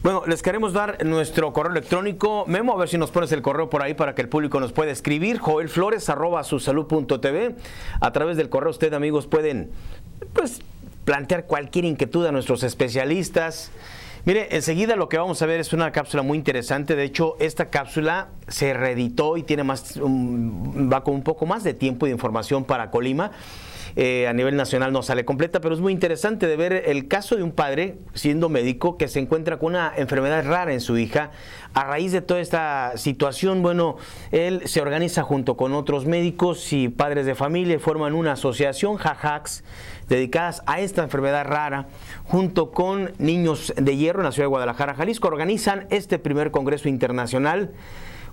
Bueno, les queremos dar nuestro correo electrónico. Memo, a ver si nos pones el correo por ahí para que el público nos pueda escribir. joelflores@susalud.tv. A través del correo usted, amigos, pueden pues plantear cualquier inquietud a nuestros especialistas. Mire, enseguida lo que vamos a ver es una cápsula muy interesante. De hecho, esta cápsula se reeditó y tiene va con un poco más de tiempo y de información para Colima. A nivel nacional no sale completa, pero es muy interesante de ver el caso de un padre, siendo médico, que se encuentra con una enfermedad rara en su hija. A raíz de toda esta situación, bueno, él se organiza junto con otros médicos y padres de familia y forman una asociación, Jajax, dedicadas a esta enfermedad rara, junto con Niños de Hierro en la ciudad de Guadalajara, Jalisco. Organizan este primer congreso internacional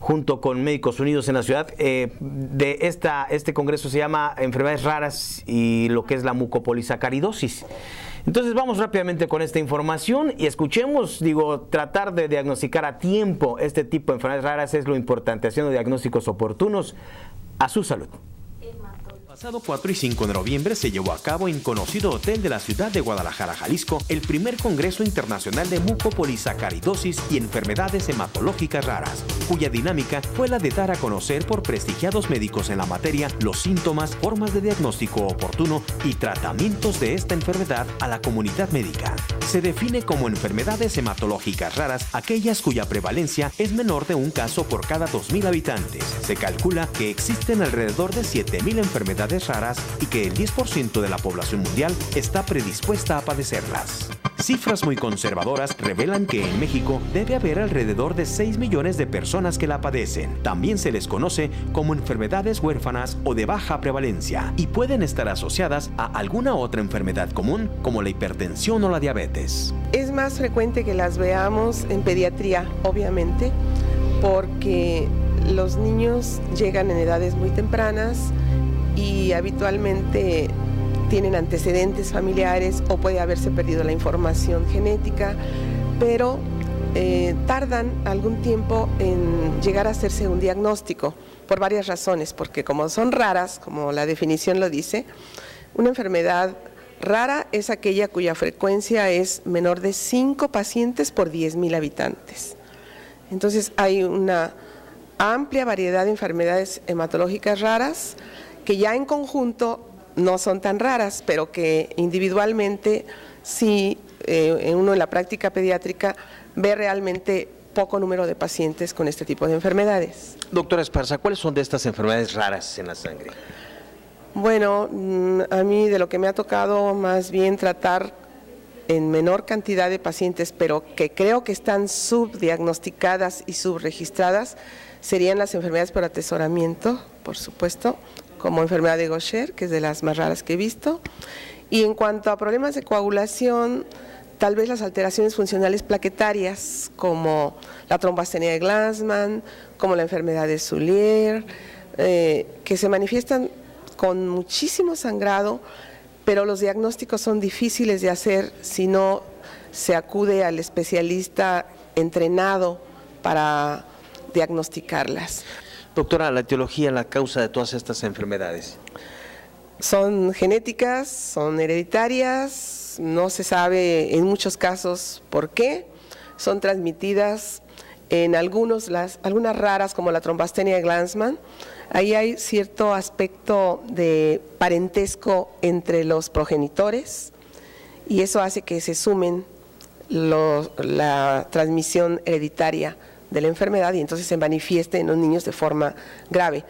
junto con Médicos Unidos en la ciudad. Este congreso se llama Enfermedades Raras y lo que es la mucopolisacaridosis. Entonces vamos rápidamente con esta información y escuchemos, tratar de diagnosticar a tiempo este tipo de enfermedades raras es lo importante, haciendo diagnósticos oportunos a su salud. El pasado 4 y 5 de noviembre se llevó a cabo en conocido hotel de la ciudad de Guadalajara, Jalisco, el primer Congreso Internacional de Mucopolisacaridosis y Enfermedades Hematológicas Raras, cuya dinámica fue la de dar a conocer por prestigiados médicos en la materia los síntomas, formas de diagnóstico oportuno y tratamientos de esta enfermedad a la comunidad médica. Se define como enfermedades hematológicas raras aquellas cuya prevalencia es menor de un caso por cada 2.000 habitantes. Se calcula que existen alrededor de 7.000 enfermedades raras y que el 10% de la población mundial está predispuesta a padecerlas. Cifras muy conservadoras revelan que en México debe haber alrededor de 6 millones de personas que la padecen. También se les conoce como enfermedades huérfanas o de baja prevalencia y pueden estar asociadas a alguna otra enfermedad común como la hipertensión o la diabetes. Es más frecuente que las veamos en pediatría, obviamente, porque los niños llegan en edades muy tempranas y habitualmente tienen antecedentes familiares o puede haberse perdido la información genética, pero tardan algún tiempo en llegar a hacerse un diagnóstico por varias razones, porque como son raras, como la definición lo dice, una enfermedad rara es aquella cuya frecuencia es menor de 5 pacientes por 10.000 habitantes. Entonces hay una amplia variedad de enfermedades hematológicas raras que ya en conjunto no son tan raras, pero que individualmente sí uno en la práctica pediátrica ve realmente poco número de pacientes con este tipo de enfermedades. Doctora Esparza, ¿cuáles son de estas enfermedades raras en la sangre? Bueno, a mí de lo que me ha tocado más bien tratar en menor cantidad de pacientes, pero que creo que están subdiagnosticadas y subregistradas, serían las enfermedades por atesoramiento, por supuesto, como enfermedad de Gaucher, que es de las más raras que he visto. Y en cuanto a problemas de coagulación, tal vez las alteraciones funcionales plaquetarias, como la trombastenia de Glanzmann, como la enfermedad de Soulier, que se manifiestan con muchísimo sangrado, pero los diagnósticos son difíciles de hacer si no se acude al especialista entrenado para diagnosticarlas. Doctora, la etiología, la causa de todas estas enfermedades. Son genéticas, son hereditarias, no se sabe en muchos casos por qué, son transmitidas en algunas raras como la trombastenia de Glanzmann. Ahí hay cierto aspecto de parentesco entre los progenitores y eso hace que se sumen la transmisión hereditaria de la enfermedad y entonces se manifieste en los niños de forma grave.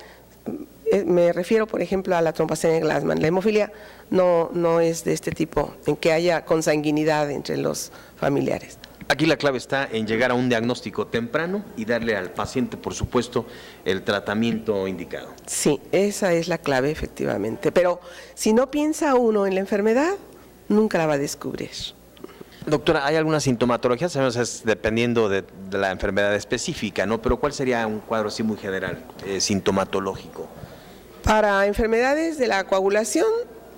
Me refiero, por ejemplo, a la trombastenia de Glanzmann. La hemofilia no es de este tipo, en que haya consanguinidad entre los familiares. Aquí la clave está en llegar a un diagnóstico temprano y darle al paciente, por supuesto, el tratamiento indicado. Sí, esa es la clave, efectivamente. Pero si no piensa uno en la enfermedad, nunca la va a descubrir. Doctora, ¿hay alguna sintomatología? Sabemos es dependiendo de la enfermedad específica, ¿no? Pero ¿cuál sería un cuadro así muy general, sintomatológico? Para enfermedades de la coagulación,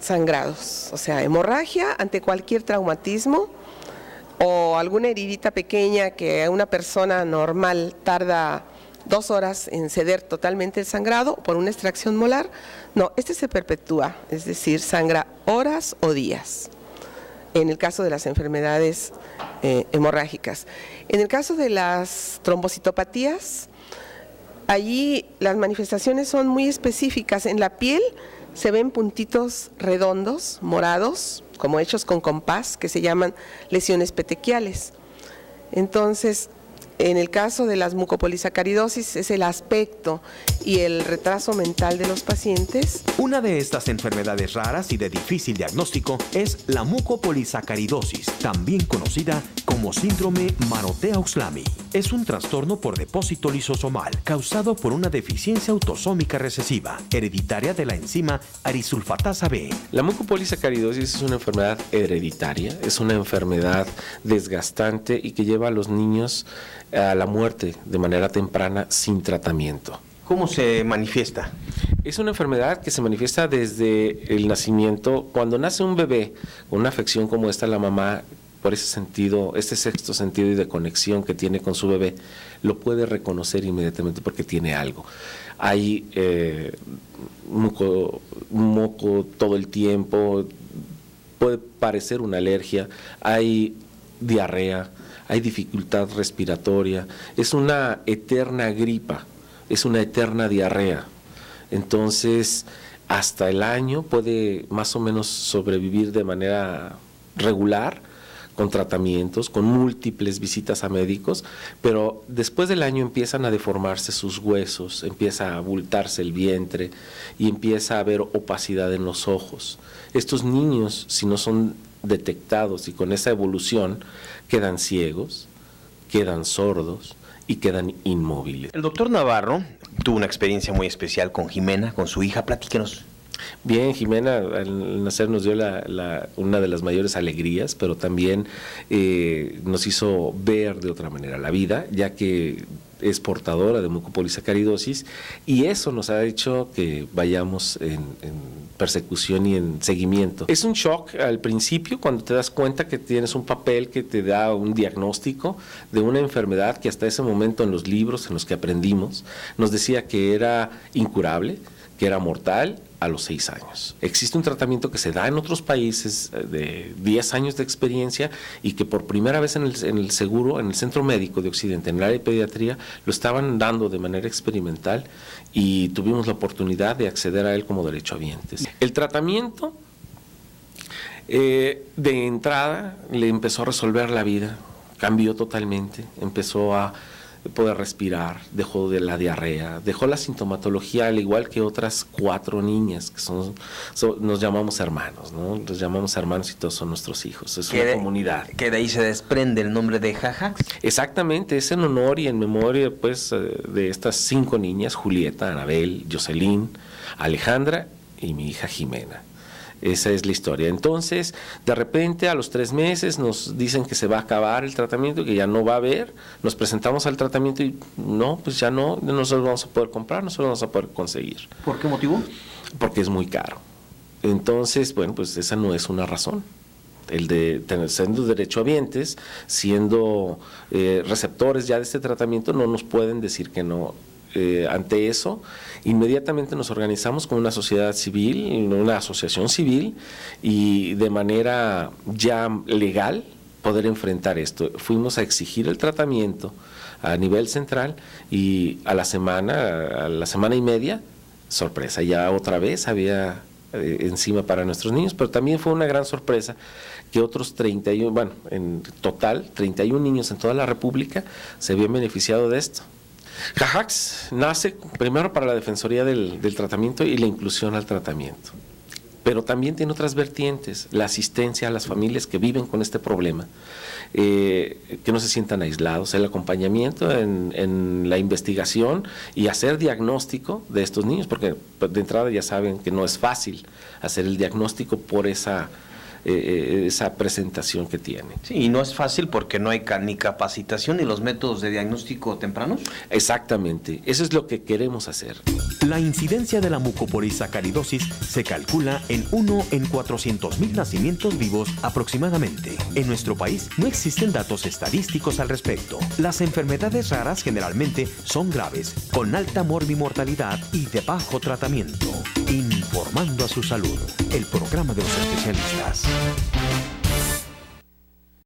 sangrados, o sea, hemorragia ante cualquier traumatismo o alguna heridita pequeña que una persona normal tarda 2 horas en ceder totalmente el sangrado por una extracción molar. No, este se perpetúa, es decir, sangra horas o días. en el caso de las enfermedades hemorrágicas. En el caso de las trombocitopatías, allí las manifestaciones son muy específicas. En la piel se ven puntitos redondos, morados, como hechos con compás, que se llaman lesiones petequiales. Entonces, en el caso de las mucopolisacaridosis es el aspecto y el retraso mental de los pacientes. Una de estas enfermedades raras y de difícil diagnóstico es la mucopolisacaridosis, también conocida como síndrome Marotea-Uslami. Es un trastorno por depósito lisosomal causado por una deficiencia autosómica recesiva hereditaria de la enzima arisulfatasa B. La mucopolisacaridosis es una enfermedad hereditaria, es una enfermedad desgastante y que lleva a los niños a la muerte de manera temprana sin tratamiento. ¿Cómo se manifiesta? Es una enfermedad que se manifiesta desde el nacimiento. Cuando nace un bebé con una afección como esta, la mamá, por ese sentido, este sexto sentido y de conexión que tiene con su bebé, lo puede reconocer inmediatamente porque tiene algo. Hay moco todo el tiempo, puede parecer una alergia, hay diarrea, hay dificultad respiratoria, es una eterna gripa, es una eterna diarrea. Entonces, hasta el año puede más o menos sobrevivir de manera regular, con tratamientos, con múltiples visitas a médicos, pero después del año empiezan a deformarse sus huesos, empieza a abultarse el vientre y empieza a haber opacidad en los ojos. Estos niños, si no son detectados y con esa evolución, quedan ciegos, quedan sordos y quedan inmóviles. El doctor Navarro tuvo una experiencia muy especial con Jimena, con su hija. Platíquenos. Bien, Jimena al nacer nos dio una de las mayores alegrías, pero también nos hizo ver de otra manera la vida, ya que es portadora de mucopolisacaridosis, y eso nos ha hecho que vayamos en persecución y en seguimiento. Es un shock al principio cuando te das cuenta que tienes un papel que te da un diagnóstico de una enfermedad que hasta ese momento en los libros en los que aprendimos nos decía que era incurable, que era mortal a los 6 años. Existe un tratamiento que se da en otros países de 10 años de experiencia y que por primera vez en el seguro, en el Centro Médico de Occidente, en el área de pediatría, lo estaban dando de manera experimental y tuvimos la oportunidad de acceder a él como derechohabientes. El tratamiento de entrada le empezó a resolver la vida, cambió totalmente, empezó a poder respirar, dejó de la diarrea, dejó la sintomatología al igual que otras 4 niñas que nos llamamos hermanos, ¿no? Los llamamos hermanos y todos son nuestros hijos, es una comunidad. Que de ahí se desprende el nombre de Jajax. Exactamente, es en honor y en memoria pues de estas 5 niñas, Julieta, Anabel, Jocelyn, Alejandra y mi hija Jimena. Esa es la historia. Entonces, de repente, a los 3 meses nos dicen que se va a acabar el tratamiento, que ya no va a haber. Nos presentamos al tratamiento y no, pues ya no se lo vamos a poder comprar, no se lo vamos a poder conseguir. ¿Por qué motivo? Porque es muy caro. Entonces, bueno, pues esa no es una razón. El de siendo derechohabientes, siendo receptores ya de este tratamiento, no nos pueden decir que no. Ante eso, inmediatamente nos organizamos con una sociedad civil, una asociación civil, y de manera ya legal poder enfrentar esto. Fuimos a exigir el tratamiento a nivel central y a la semana y media, sorpresa, ya otra vez había enzima para nuestros niños, pero también fue una gran sorpresa que otros 31, bueno, en total 31 niños en toda la República se habían beneficiado de esto. Jajax nace primero para la defensoría del tratamiento y la inclusión al tratamiento, pero también tiene otras vertientes, la asistencia a las familias que viven con este problema, que no se sientan aislados, el acompañamiento en la investigación y hacer diagnóstico de estos niños, porque de entrada ya saben que no es fácil hacer el diagnóstico por esa presentación que tiene. Sí, y no es fácil porque no hay ni capacitación ni los métodos de diagnóstico tempranos. Exactamente, eso es lo que queremos hacer. La incidencia de la mucopolisacaridosis se calcula en 1 en 400,000 nacimientos vivos aproximadamente. En nuestro país no existen datos estadísticos al respecto. Las enfermedades raras generalmente son graves, con alta morbimortalidad y de bajo tratamiento. Informando a su salud, el programa de los especialistas.